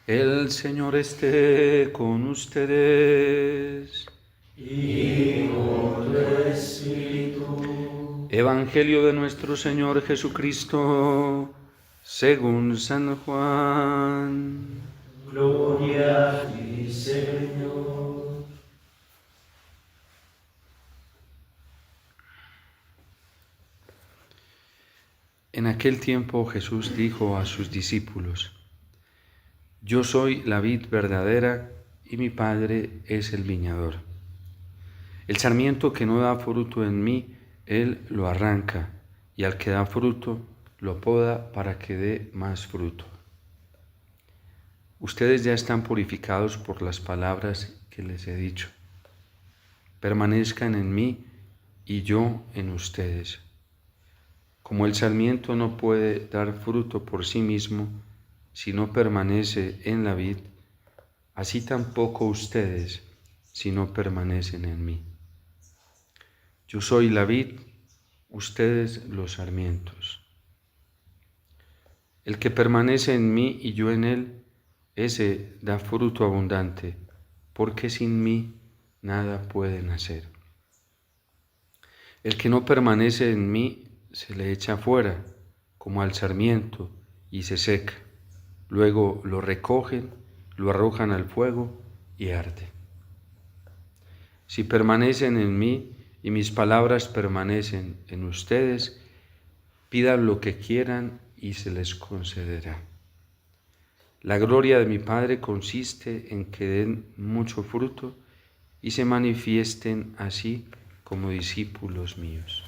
El Señor esté con ustedes. Y con tu espíritu. Evangelio de nuestro Señor Jesucristo, según San Juan. Gloria a ti, Señor. En aquel tiempo Jesús dijo a sus discípulos: Yo soy la vid verdadera y mi Padre es el viñador. El sarmiento que no da fruto en mí, Él lo arranca, y al que da fruto, lo poda para que dé más fruto. Ustedes ya están purificados por las palabras que les he dicho. Permanezcan en mí y yo en ustedes. Como el sarmiento no puede dar fruto por sí mismo si no permanece en la vid, así tampoco ustedes si no permanecen en mí. Yo soy la vid, ustedes los sarmientos. El que permanece en mí y yo en él, ese da fruto abundante, porque sin mí nada pueden hacer. El que no permanece en mí se le echa fuera, como al sarmiento, y se seca. Luego lo recogen, lo arrojan al fuego y arde. Si permanecen en mí y mis palabras permanecen en ustedes, pidan lo que quieran y se les concederá. La gloria de mi Padre consiste en que den mucho fruto y se manifiesten así como discípulos míos.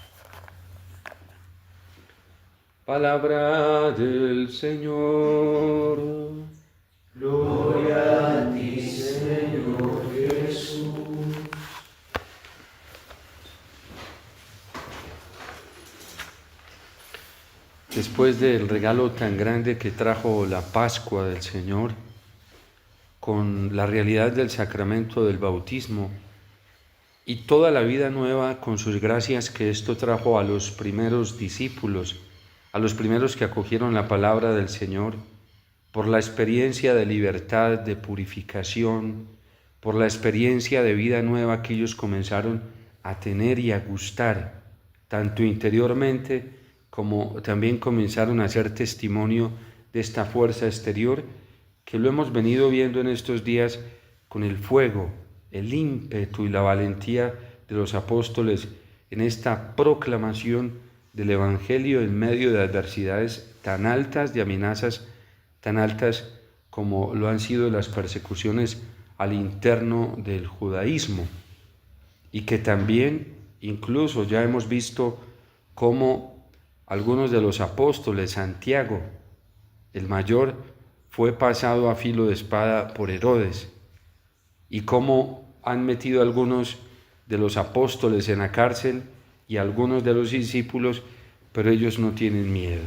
Palabra del Señor. Gloria a ti, Señor Jesús. Después del regalo tan grande que trajo la Pascua del Señor, con la realidad del sacramento del bautismo y toda la vida nueva con sus gracias que esto trajo a los primeros discípulos, a los primeros que acogieron la palabra del Señor, por la experiencia de libertad, de purificación, por la experiencia de vida nueva que ellos comenzaron a tener y a gustar, tanto interiormente como también comenzaron a hacer testimonio de esta fuerza exterior que lo hemos venido viendo en estos días con el fuego, el ímpetu y la valentía de los apóstoles en esta proclamación del Evangelio en medio de adversidades tan altas, de amenazas tan altas como lo han sido las persecuciones al interno del judaísmo, y que también incluso ya hemos visto cómo algunos de los apóstoles, Santiago, el mayor, fue pasado a filo de espada por Herodes, y cómo han metido algunos de los apóstoles en la cárcel y algunos de los discípulos, pero ellos no tienen miedo.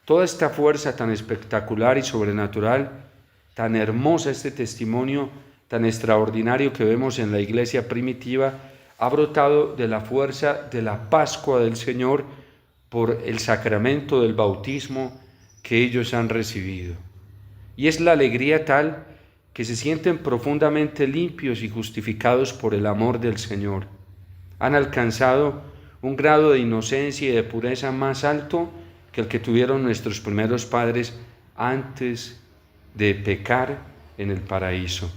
Toda esta fuerza tan espectacular y sobrenatural, tan hermosa, este testimonio tan extraordinario que vemos en la iglesia primitiva, ha brotado de la fuerza de la Pascua del Señor por el sacramento del bautismo que ellos han recibido. Y es la alegría tal que se sienten profundamente limpios y justificados por el amor del Señor. Han alcanzado un grado de inocencia y de pureza más alto que el que tuvieron nuestros primeros padres antes de pecar en el paraíso.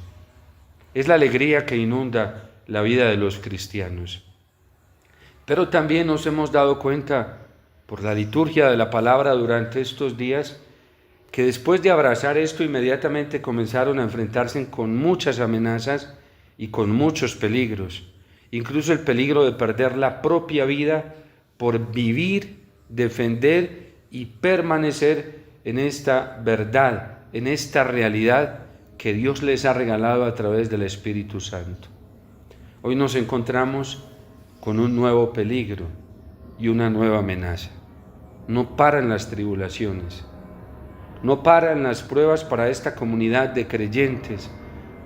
Es la alegría que inunda la vida de los cristianos. Pero también nos hemos dado cuenta por la liturgia de la palabra durante estos días que después de abrazar esto inmediatamente comenzaron a enfrentarse con muchas amenazas y con muchos peligros, incluso el peligro de perder la propia vida por vivir, defender y permanecer en esta verdad, en esta realidad que Dios les ha regalado a través del Espíritu Santo. Hoy nos encontramos con un nuevo peligro y una nueva amenaza. No paran las tribulaciones, no paran las pruebas para esta comunidad de creyentes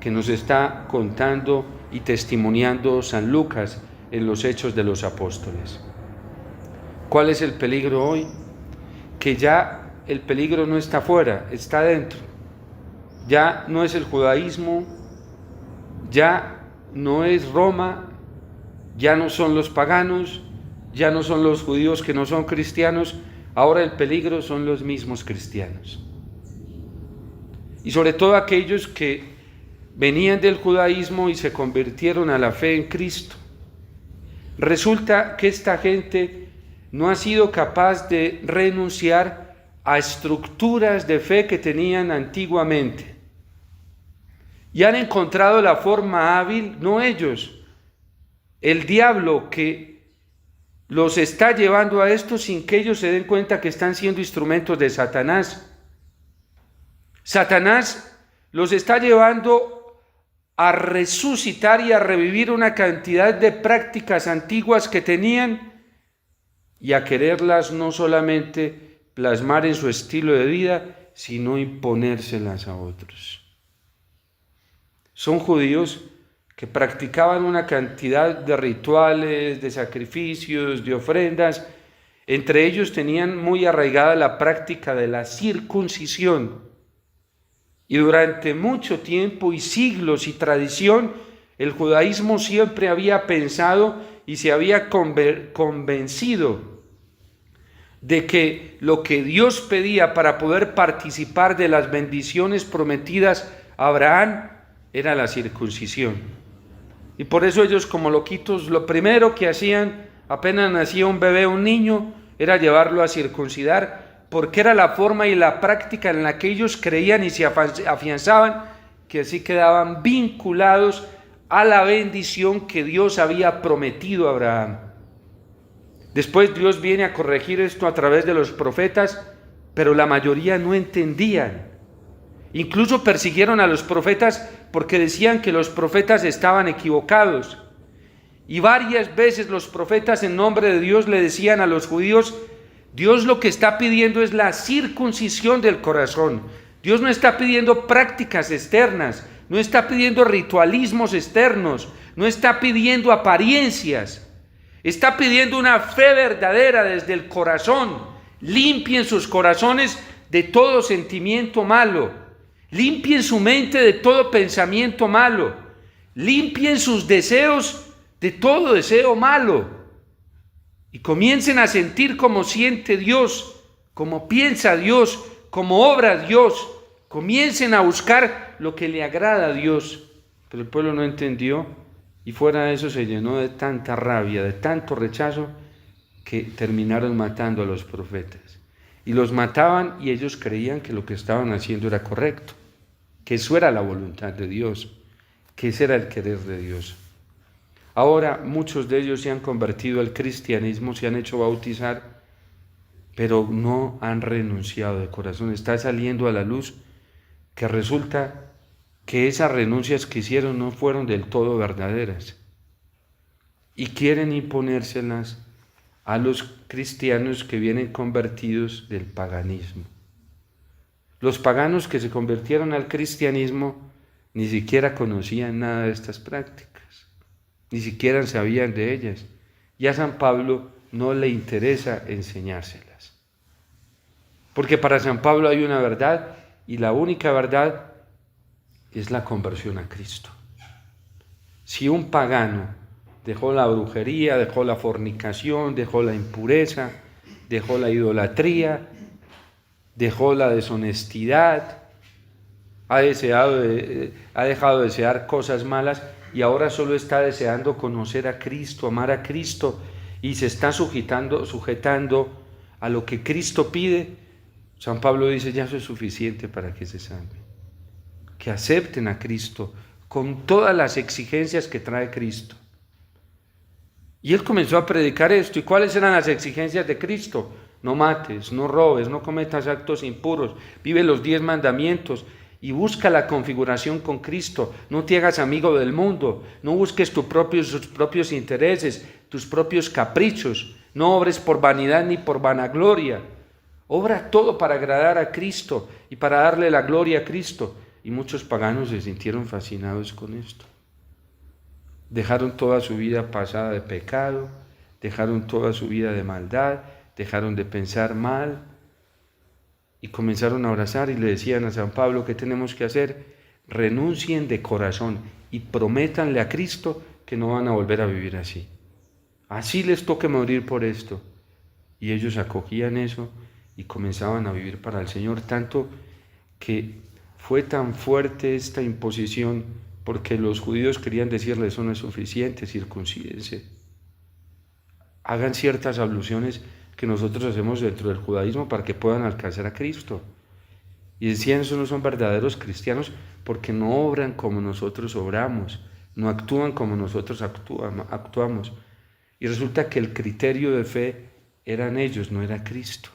que nos está contando y testimoniando San Lucas en los Hechos de los Apóstoles. ¿Cuál es el peligro hoy? Que ya el peligro no está afuera, está dentro. ya no es el judaísmo, ya no es Roma, ya no son los paganos, ya no son los judíos que no son cristianos, ahora el peligro son los mismos cristianos. Y sobre todo aquellos que venían del judaísmo y se convirtieron a la fe en Cristo. Resulta que esta gente no ha sido capaz de renunciar a estructuras de fe que tenían antiguamente. Y han encontrado la forma hábil, no ellos, el diablo que los está llevando a esto sin que ellos se den cuenta que están siendo instrumentos de Satanás. Satanás los está llevando a resucitar y a revivir una cantidad de prácticas antiguas que tenían y a quererlas no solamente plasmar en su estilo de vida, sino imponérselas a otros. Son judíos que practicaban una cantidad de rituales, de sacrificios, de ofrendas. Entre ellos tenían muy arraigada la práctica de la circuncisión. Y durante mucho tiempo y siglos y tradición, el judaísmo siempre había pensado y se había convencido de que lo que Dios pedía para poder participar de las bendiciones prometidas a Abraham era la circuncisión. Y por eso ellos, como loquitos, lo primero que hacían apenas nacía un bebé, un niño, era llevarlo a circuncidar, porque era la forma y la práctica en la que ellos creían y se afianzaban, que así quedaban vinculados a la bendición que Dios había prometido a Abraham. Después Dios viene a corregir esto a través de los profetas, pero la mayoría no entendían. Incluso persiguieron a los profetas porque decían que los profetas estaban equivocados. Y varias veces los profetas en nombre de Dios le decían a los judíos: Dios lo que está pidiendo es la circuncisión del corazón. Dios no está pidiendo prácticas externas, no está pidiendo ritualismos externos, no está pidiendo apariencias. Está pidiendo una fe verdadera desde el corazón. Limpien sus corazones de todo sentimiento malo. Limpien su mente de todo pensamiento malo. Limpien sus deseos de todo deseo malo. Y comiencen a sentir como siente Dios, como piensa Dios, como obra Dios. Comiencen a buscar lo que le agrada a Dios. Pero el pueblo no entendió. Y fuera de eso se llenó de tanta rabia, de tanto rechazo, que terminaron matando a los profetas. Y los mataban y ellos creían que lo que estaban haciendo era correcto, que eso era la voluntad de Dios, que ese era el querer de Dios. Ahora muchos de ellos se han convertido al cristianismo, se han hecho bautizar, pero no han renunciado de corazón. Está saliendo a la luz que resulta que esas renuncias que hicieron no fueron del todo verdaderas y quieren imponérselas a los cristianos que vienen convertidos del paganismo. Los paganos que se convirtieron al cristianismo ni siquiera conocían nada de estas prácticas, ni siquiera sabían de ellas, y a San Pablo no le interesa enseñárselas. Porque para San Pablo hay una verdad, y la única verdad es la conversión a Cristo. Si un pagano dejó la brujería, dejó la fornicación, dejó la impureza, dejó la idolatría, dejó la deshonestidad, ha dejado de desear cosas malas y ahora solo está deseando conocer a Cristo, amar a Cristo, y se está sujetando a lo que Cristo pide, San Pablo dice: ya eso es suficiente para que se salven. Que acepten a Cristo con todas las exigencias que trae Cristo. Y él comenzó a predicar esto. ¿Y cuáles eran las exigencias de Cristo? No mates, no robes, no cometas actos impuros, vive los 10 mandamientos y busca la configuración con Cristo. No te hagas amigo del mundo, no busques tus propios intereses, tus propios caprichos, no obres por vanidad ni por vanagloria. Obra todo para agradar a Cristo y para darle la gloria a Cristo. Y muchos paganos se sintieron fascinados con esto. Dejaron toda su vida pasada de pecado, dejaron toda su vida de maldad, dejaron de pensar mal y comenzaron a abrazar y le decían a San Pablo: ¿qué tenemos que hacer? Renuncien de corazón y prométanle a Cristo que no van a volver a vivir así. Así les toque morir por esto. Y ellos acogían eso y comenzaban a vivir para el Señor, tanto que fue tan fuerte esta imposición, porque los judíos querían decirle: eso no es suficiente, circuncídense. Hagan ciertas abluciones que nosotros hacemos dentro del judaísmo para que puedan alcanzar a Cristo. Y decían: esos no son verdaderos cristianos porque no obran como nosotros obramos, no actúan como nosotros actuamos. Y resulta que el criterio de fe eran ellos, no era Cristo.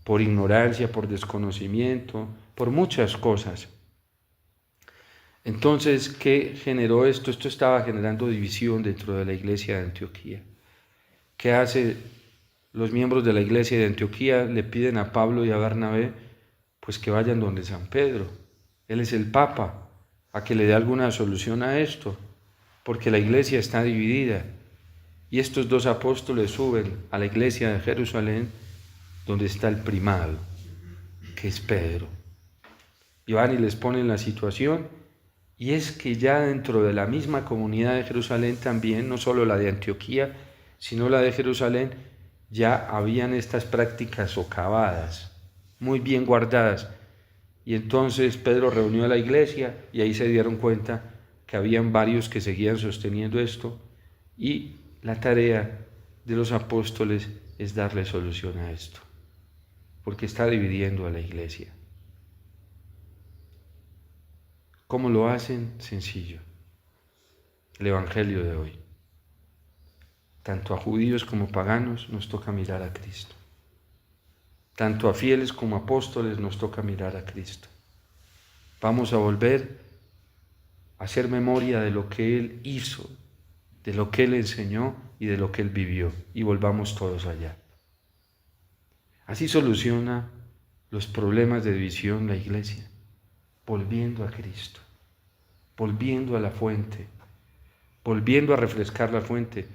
Por ignorancia, por desconocimiento, por muchas cosas. Entonces, ¿qué generó esto? Esto estaba generando división dentro de la iglesia de Antioquía. ¿Qué hace los miembros de la iglesia de Antioquía? Le piden a Pablo y a Bernabé pues que vayan donde San Pedro. Él es el Papa, a que le dé alguna solución a esto, porque la iglesia está dividida. Y estos dos apóstoles suben a la iglesia de Jerusalén, donde está el primado, que es Pedro. Y van y les ponen la situación, y es que ya dentro de la misma comunidad de Jerusalén también, no solo la de Antioquía, sino la de Jerusalén, ya habían estas prácticas socavadas, muy bien guardadas. Y entonces Pedro reunió a la iglesia y ahí se dieron cuenta que habían varios que seguían sosteniendo esto, y la tarea de los apóstoles es darle solución a esto, porque está dividiendo a la iglesia. ¿Cómo lo hacen? Sencillo. El Evangelio de hoy. Tanto a judíos como paganos nos toca mirar a Cristo. Tanto a fieles como apóstoles nos toca mirar a Cristo. Vamos a volver a hacer memoria de lo que Él hizo, de lo que Él enseñó y de lo que Él vivió, y volvamos todos allá. Así soluciona los problemas de división la iglesia, volviendo a Cristo, volviendo a la fuente, volviendo a refrescar la fuente.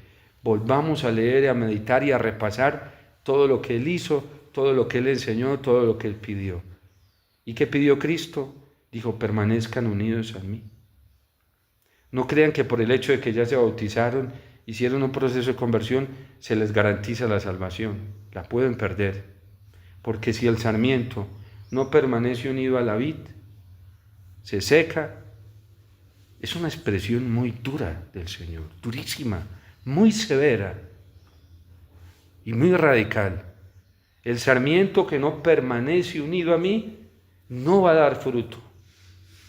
Volvamos a leer, a meditar y a repasar todo lo que Él hizo, todo lo que Él enseñó, todo lo que Él pidió. ¿Y qué pidió Cristo? Dijo: permanezcan unidos a mí. No crean que por el hecho de que ya se bautizaron, hicieron un proceso de conversión, se les garantiza la salvación. La pueden perder. Porque si el sarmiento no permanece unido a la vid, se seca. Es una expresión muy dura del Señor, durísima, muy severa y muy radical. El sarmiento que no permanece unido a mí no va a dar fruto.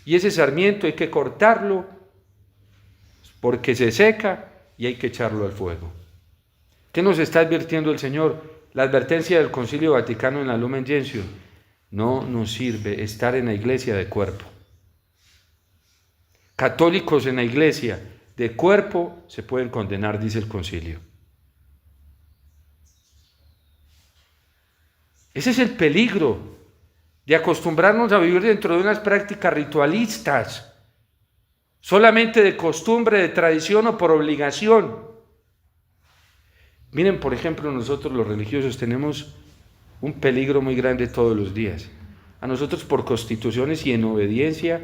Y ese sarmiento hay que cortarlo porque se seca y hay que echarlo al fuego. ¿Qué nos está advirtiendo el Señor? La advertencia del Concilio Vaticano en la Lumen Gentium: no nos sirve estar en la iglesia de cuerpo. Católicos en la iglesia de cuerpo se pueden condenar, dice el concilio. Ese es el peligro de acostumbrarnos a vivir dentro de unas prácticas ritualistas, solamente de costumbre, de tradición o por obligación. Miren, por ejemplo, nosotros los religiosos tenemos un peligro muy grande todos los días. A nosotros, por constituciones y en obediencia,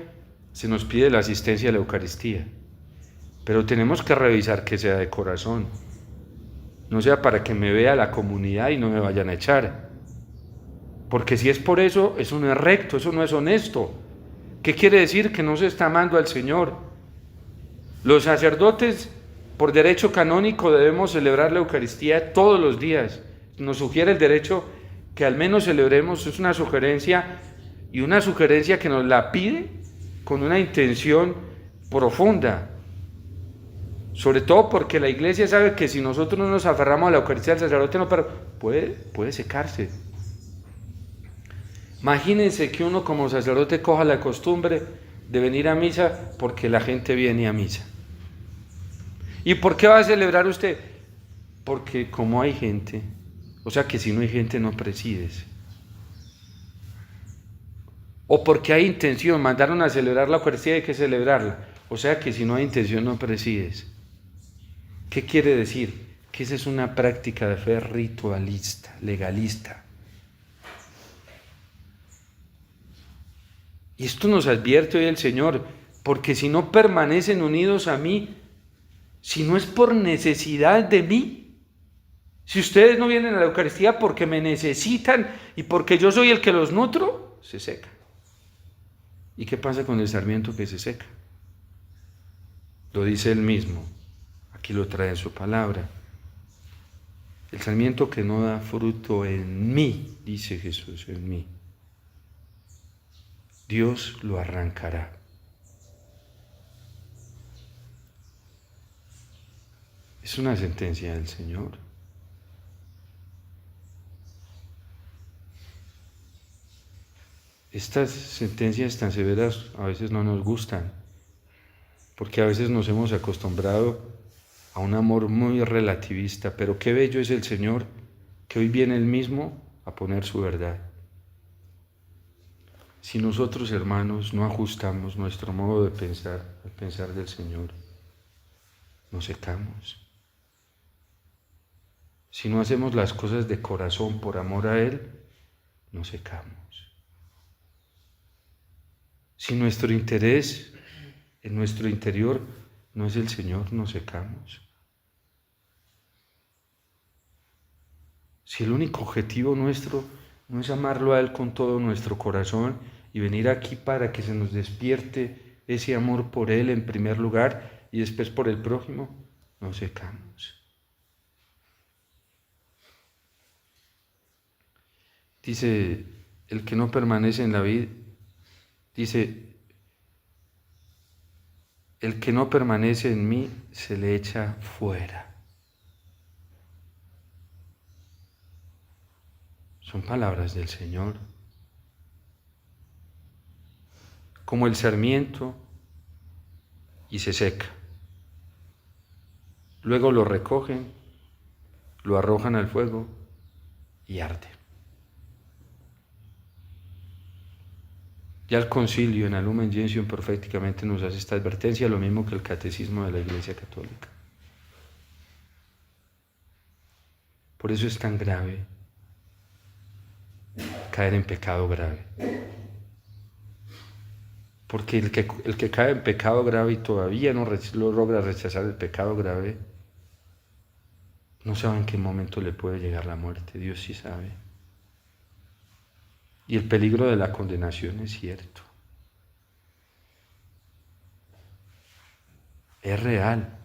se nos pide la asistencia a la Eucaristía, pero tenemos que revisar que sea de corazón, no sea para que me vea la comunidad y no me vayan a echar, porque si es por eso, eso no es recto, eso no es honesto. ¿Qué quiere decir? Que no se está amando al Señor. Los sacerdotes, por derecho canónico, debemos celebrar la Eucaristía todos los días. Nos sugiere el derecho que al menos celebremos, es una sugerencia, y una sugerencia que nos la pide con una intención profunda, sobre todo porque la iglesia sabe que si nosotros no nos aferramos a la Eucaristía, el sacerdote no, pero puede secarse. Imagínense que uno como sacerdote coja la costumbre de venir a misa porque la gente viene a misa. ¿Y por qué va a celebrar usted? Porque como hay gente, o sea que si no hay gente no presides. O porque hay intención, mandaron a celebrar la Eucaristía, hay que celebrarla. O sea que si no hay intención no presides. ¿Qué quiere decir? Que esa es una práctica de fe ritualista, legalista. Y esto nos advierte hoy el Señor, porque si no permanecen unidos a mí, si no es por necesidad de mí, si ustedes no vienen a la Eucaristía porque me necesitan y porque yo soy el que los nutro, se seca. ¿Y qué pasa con el sarmiento que se seca? Lo dice él mismo, aquí lo trae en su palabra. El sarmiento que no da fruto en mí, dice Jesús, en mí, Dios lo arrancará. Es una sentencia del Señor. Estas sentencias tan severas a veces no nos gustan, porque a veces nos hemos acostumbrado a un amor muy relativista, pero qué bello es el Señor, que hoy viene Él mismo a poner su verdad. Si nosotros, hermanos, no ajustamos nuestro modo de pensar al pensar del Señor, nos secamos. Si no hacemos las cosas de corazón por amor a Él, nos secamos. Si nuestro interés en nuestro interior no es el Señor, nos secamos. Si el único objetivo nuestro no es amarlo a Él con todo nuestro corazón y venir aquí para que se nos despierte ese amor por Él en primer lugar y después por el prójimo, nos secamos. Dice, el que no permanece en la vid, dice, el que no permanece en mí se le echa fuera. Son palabras del Señor. Como el sarmiento y se seca. Luego lo recogen, lo arrojan al fuego y arde. Ya el concilio en Lumen Gentium perfectamente nos hace esta advertencia, lo mismo que el catecismo de la Iglesia Católica. Por eso es tan grave caer en pecado grave. Porque el que cae en pecado grave y todavía no logra rechazar el pecado grave, no sabe en qué momento le puede llegar la muerte. Dios sí sabe. Y el peligro de la condenación es cierto. Es real.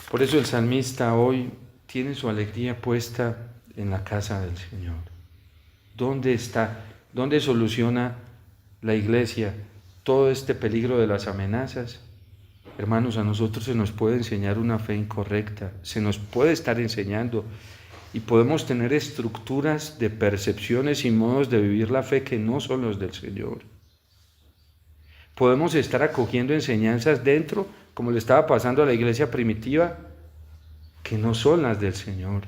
Por eso el salmista hoy tiene su alegría puesta en la casa del Señor. ¿Dónde está? ¿Dónde soluciona la Iglesia todo este peligro de las amenazas? Hermanos, a nosotros se nos puede enseñar una fe incorrecta, se nos puede estar enseñando y podemos tener estructuras de percepciones y modos de vivir la fe que no son los del Señor. Podemos estar acogiendo enseñanzas dentro, como le estaba pasando a la iglesia primitiva, que no son las del Señor.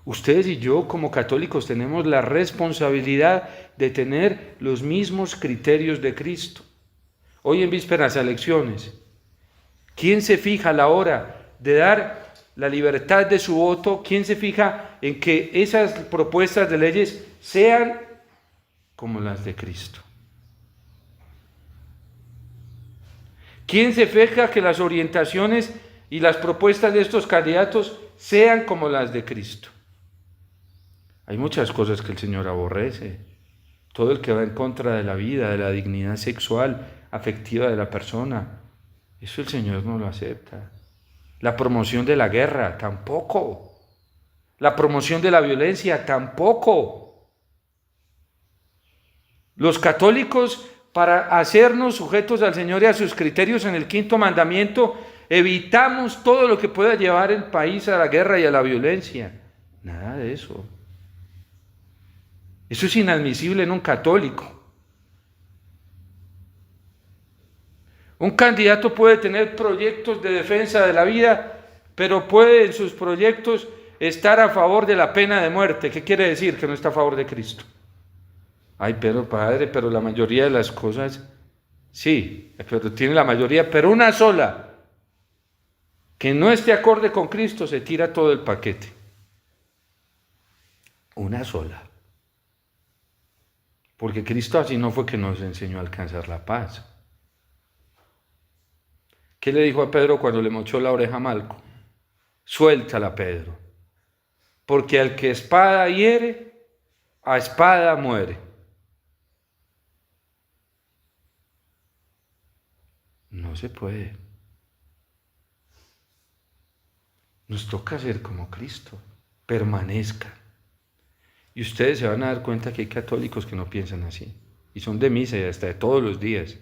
Ustedes y yo como católicos tenemos la responsabilidad de tener los mismos criterios de Cristo. Hoy en vísperas a elecciones, ¿quién se fija a la hora de dar la libertad de su voto? ¿Quién se fija en que esas propuestas de leyes sean como las de Cristo? ¿Quién se fija que las orientaciones y las propuestas de estos candidatos sean como las de Cristo? Hay muchas cosas que el Señor aborrece. Todo el que va en contra de la vida, de la dignidad sexual, afectiva de la persona, eso el Señor no lo acepta. La promoción de la guerra, tampoco. La promoción de la violencia, tampoco. Los católicos, para hacernos sujetos al Señor y a sus criterios en el quinto mandamiento, evitamos todo lo que pueda llevar el país a la guerra y a la violencia. Nada de eso. Eso es inadmisible en un católico. Un candidato puede tener proyectos de defensa de la vida, pero puede en sus proyectos estar a favor de la pena de muerte. ¿Qué quiere decir? Que no está a favor de Cristo. Ay, pero padre, pero la mayoría de las cosas, sí, pero tiene la mayoría, pero una sola, que no esté acorde con Cristo, se tira todo el paquete. Una sola. Porque Cristo así no fue que nos enseñó a alcanzar la paz. ¿Qué le dijo a Pedro cuando le mochó la oreja a Malco? Suéltala, Pedro, porque al que espada hiere, a espada muere. No se puede. Nos toca ser como Cristo, permanezca. Y ustedes se van a dar cuenta que hay católicos que no piensan así, y son de misa y hasta de todos los días,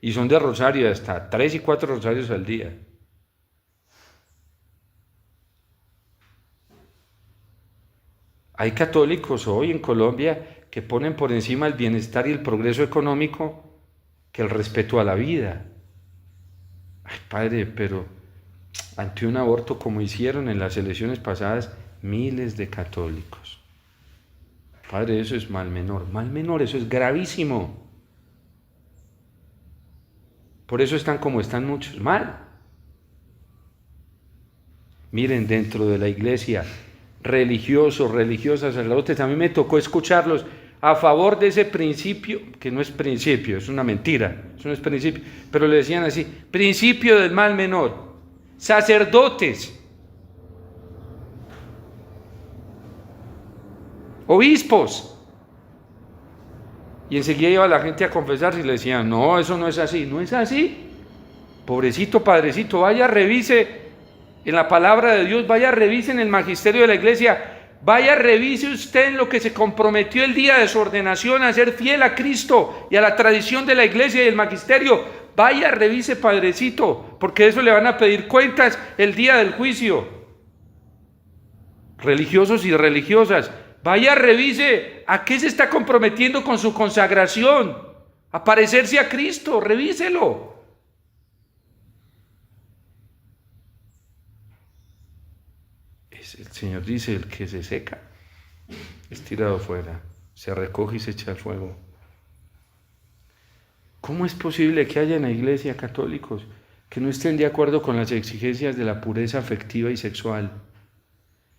y son de rosario hasta 3 y 4 rosarios al día. Hay católicos hoy en Colombia que ponen por encima el bienestar y el progreso económico que el respeto a la vida. Ay, padre, pero ante un aborto como hicieron en las elecciones pasadas miles de católicos. Padre, eso es mal menor, eso es gravísimo. Por eso están como están muchos, mal. Miren, dentro de la iglesia, religiosos, religiosas, sacerdotes, a mí me tocó escucharlos a favor de ese principio, que no es principio, es una mentira, eso no es principio, pero le decían así, principio del mal menor, sacerdotes, obispos, y enseguida iba la gente a confesarse y le decían, no, eso no es así, no es así, pobrecito padrecito, vaya, revise en la palabra de Dios, vaya, revise en el magisterio de la iglesia, vaya, revise usted en lo que se comprometió el día de su ordenación a ser fiel a Cristo y a la tradición de la iglesia y el magisterio. Vaya, revise, padrecito, porque de eso le van a pedir cuentas el día del juicio. Religiosos y religiosas, vaya, revise a qué se está comprometiendo con su consagración, a parecerse a Cristo, revíselo. El Señor dice, el que se seca es tirado fuera, se recoge y se echa al fuego. ¿Cómo es posible que haya en la iglesia católicos que no estén de acuerdo con las exigencias de la pureza afectiva y sexual?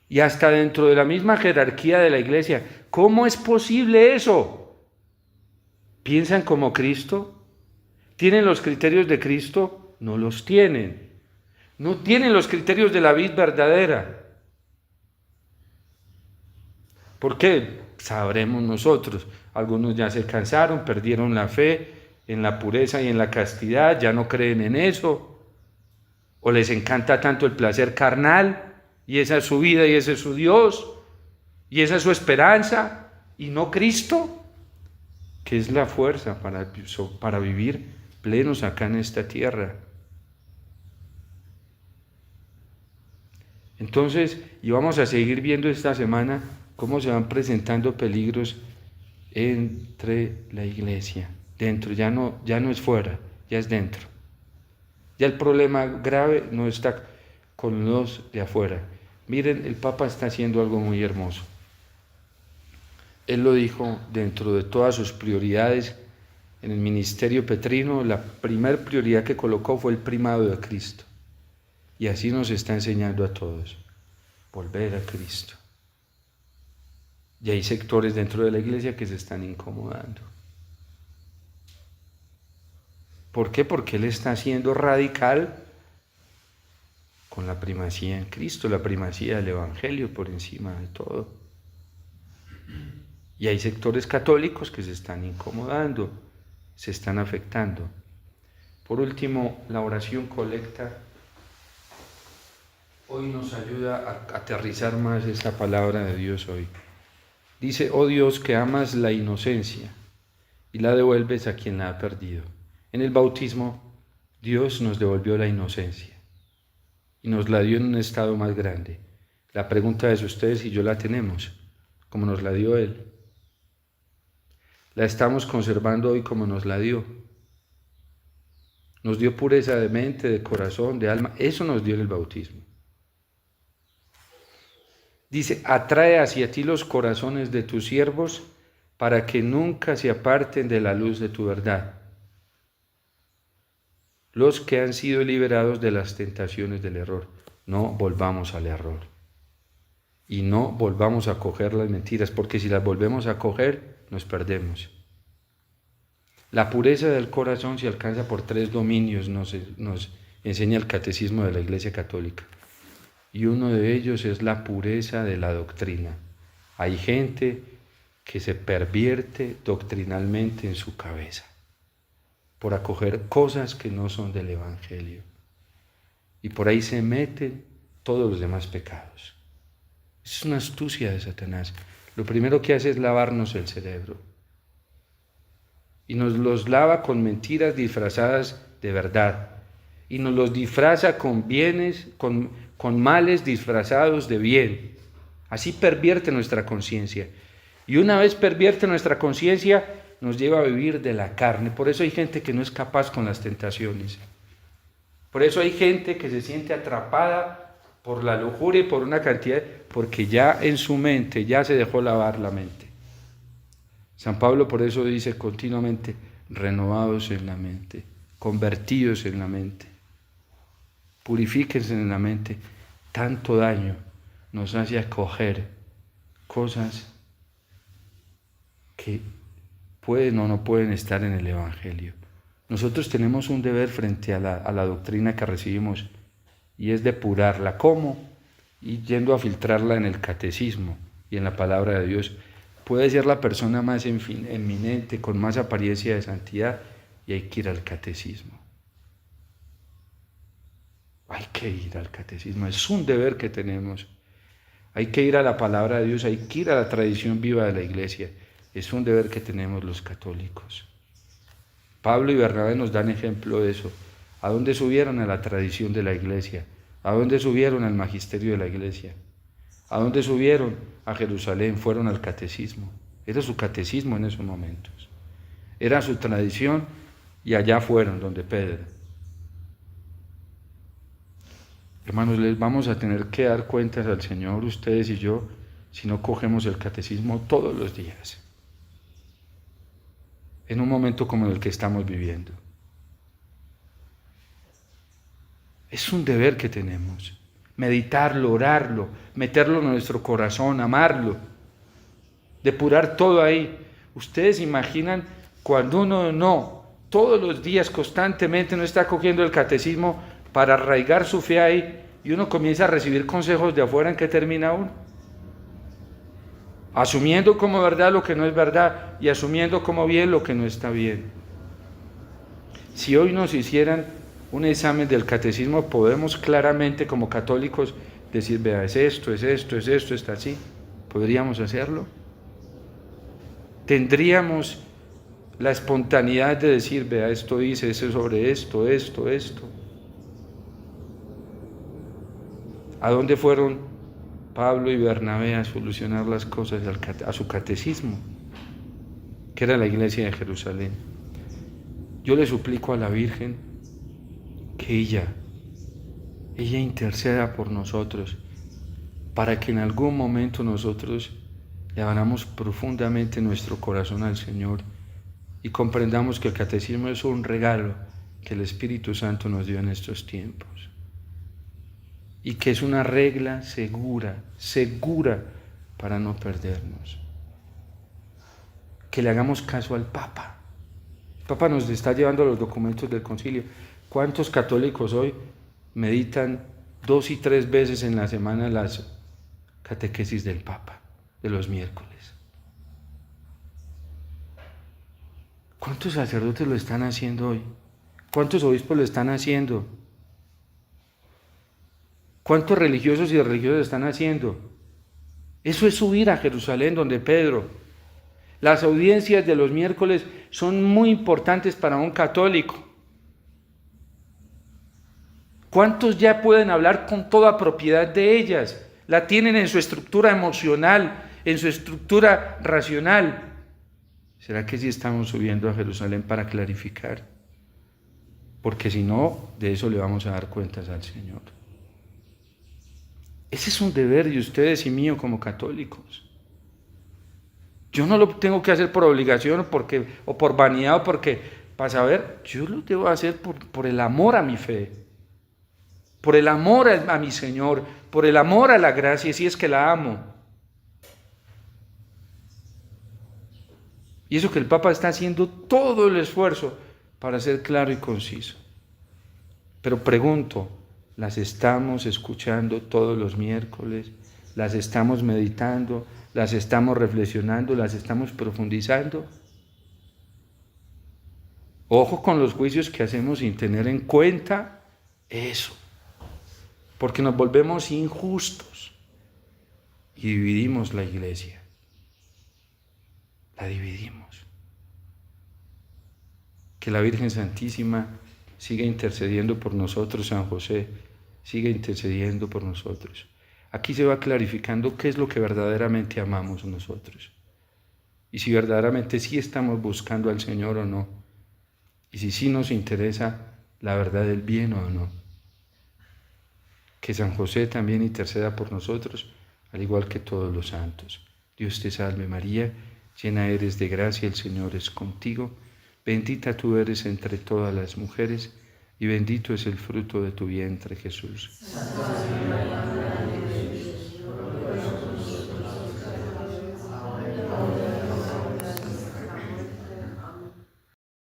Y hasta dentro de la misma jerarquía de la iglesia, ¿cómo es posible eso? ¿Piensan como Cristo? ¿Tienen los criterios de Cristo? No los tienen. No tienen los criterios de la vid verdadera. ¿Por qué? Sabremos nosotros. Algunos ya se cansaron, perdieron la fe en la pureza y en la castidad, ya no creen en eso. O les encanta tanto el placer carnal, y esa es su vida, y ese es su Dios, y esa es su esperanza, y no Cristo, que es la fuerza para vivir plenos acá en esta tierra. Entonces, y vamos a seguir viendo esta semana cómo se van presentando peligros entre la iglesia, dentro, ya no es fuera, ya es dentro. Ya el problema grave no está con los de afuera. Miren, el Papa está haciendo algo muy hermoso. Él lo dijo dentro de todas sus prioridades en el ministerio petrino, la primer prioridad que colocó fue el primado de Cristo. Y así nos está enseñando a todos, volver a Cristo. Y hay sectores dentro de la iglesia que se están incomodando. ¿Por qué? Porque Él está siendo radical con la primacía en Cristo, la primacía del Evangelio por encima de todo. Y hay sectores católicos que se están incomodando, se están afectando. Por último, la oración colecta hoy nos ayuda a aterrizar más esta palabra de Dios hoy. Dice, oh Dios, que amas la inocencia y la devuelves a quien la ha perdido. En el bautismo, Dios nos devolvió la inocencia y nos la dio en un estado más grande. La pregunta es ustedes y yo la tenemos, como nos la dio Él. La estamos conservando hoy como nos la dio. Nos dio pureza de mente, de corazón, de alma. Eso nos dio en el bautismo. Dice, atrae hacia ti los corazones de tus siervos para que nunca se aparten de la luz de tu verdad. Los que han sido liberados de las tentaciones del error. No volvamos al error. y no volvamos a coger las mentiras, porque si las volvemos a coger, nos perdemos. La pureza del corazón se alcanza por 3 dominios, nos enseña el Catecismo de la Iglesia Católica. Y uno de ellos es la pureza de la doctrina. Hay gente que se pervierte doctrinalmente en su cabeza por acoger cosas que no son del Evangelio. Y por ahí se meten todos los demás pecados. Es una astucia de Satanás. Lo primero que hace es lavarnos el cerebro. Y nos los lava con mentiras disfrazadas de verdad. Y nos los disfraza con bienes, con males disfrazados de bien. Así pervierte nuestra conciencia. Y una vez pervierte nuestra conciencia, nos lleva a vivir de la carne. Por eso hay gente que no es capaz con las tentaciones. Por eso hay gente que se siente atrapada por la lujuria y por una cantidad, porque ya en su mente, ya se dejó lavar la mente. San Pablo por eso dice continuamente, renovados en la mente, convertidos en la mente, purifíquense en la mente. Tanto daño nos hace acoger cosas que pueden o no pueden estar en el Evangelio. Nosotros tenemos un deber frente a la doctrina que recibimos y es depurarla. ¿Cómo? Y yendo a filtrarla en el catecismo y en la palabra de Dios. Puede ser la persona más eminente, con más apariencia de santidad, y hay que ir al catecismo. Hay que ir al catecismo, es un deber que tenemos. Hay que ir a la palabra de Dios, hay que ir a la tradición viva de la Iglesia. Es un deber que tenemos los católicos. Pablo y Bernabé nos dan ejemplo de eso. ¿A dónde subieron? A la tradición de la Iglesia. ¿A dónde subieron? Al magisterio de la Iglesia. ¿A dónde subieron? A Jerusalén, fueron al catecismo. Era su catecismo en esos momentos. Era su tradición y allá fueron donde Pedro. Hermanos, les vamos a tener que dar cuentas al Señor, ustedes y yo, si no cogemos el catecismo todos los días. En un momento como el que estamos viviendo. Es un deber que tenemos. Meditarlo, orarlo, meterlo en nuestro corazón, amarlo, depurar todo ahí. Ustedes imaginan cuando uno no, todos los días constantemente no está cogiendo el catecismo para arraigar su fe ahí y uno comienza a recibir consejos de afuera, ¿en qué termina uno? Asumiendo como verdad lo que no es verdad y asumiendo como bien lo que no está bien. Si hoy nos hicieran un examen del catecismo, podemos claramente como católicos decir, vea, es esto, está así. ¿Podríamos hacerlo? ¿Tendríamos la espontaneidad de decir, vea, esto dice, eso sobre esto? ¿A dónde fueron Pablo y Bernabé a solucionar las cosas a su catecismo, que era la iglesia de Jerusalén? Yo le suplico a la Virgen que ella interceda por nosotros, para que en algún momento nosotros le abramos profundamente nuestro corazón al Señor y comprendamos que el catecismo es un regalo que el Espíritu Santo nos dio en estos tiempos y que es una regla segura para no perdernos. Que le hagamos caso al Papa. El Papa nos está llevando los documentos del concilio. ¿Cuántos católicos hoy meditan 2 y 3 veces en la semana las catequesis del Papa de los miércoles? ¿Cuántos sacerdotes lo están haciendo hoy? ¿Cuántos obispos lo están haciendo? ¿Cuántos religiosos y religiosas lo están haciendo? Eso es subir a Jerusalén donde Pedro. Las audiencias de los miércoles son muy importantes para un católico. ¿Cuántos ya pueden hablar con toda propiedad de ellas? La tienen en su estructura emocional, en su estructura racional. ¿Será que sí estamos subiendo a Jerusalén para clarificar? Porque si no, de eso le vamos a dar cuentas al Señor. Ese es un deber de ustedes y mío como católicos. Yo no lo tengo que hacer por obligación o por vanidad o porque para saber, yo lo debo hacer por el amor a mi fe. por el amor a mi Señor, por el amor a la gracia, si es que la amo. Y eso que el Papa está haciendo todo el esfuerzo para ser claro y conciso. Pero pregunto, ¿las estamos escuchando todos los miércoles? ¿Las estamos meditando? ¿Las estamos reflexionando? ¿Las estamos profundizando? Ojo con los juicios que hacemos sin tener en cuenta eso, porque nos volvemos injustos y dividimos la iglesia. La dividimos. Que la Virgen Santísima siga intercediendo por nosotros, San José, siga intercediendo por nosotros. Aquí se va clarificando qué es lo que verdaderamente amamos nosotros. Y si verdaderamente sí estamos buscando al Señor o no. Y si sí nos interesa la verdad del bien o no. Que San José también interceda por nosotros, al igual que todos los santos. Dios te salve María, llena eres de gracia, el Señor es contigo. Bendita tú eres entre todas las mujeres, y bendito es el fruto de tu vientre, Jesús. Santa María,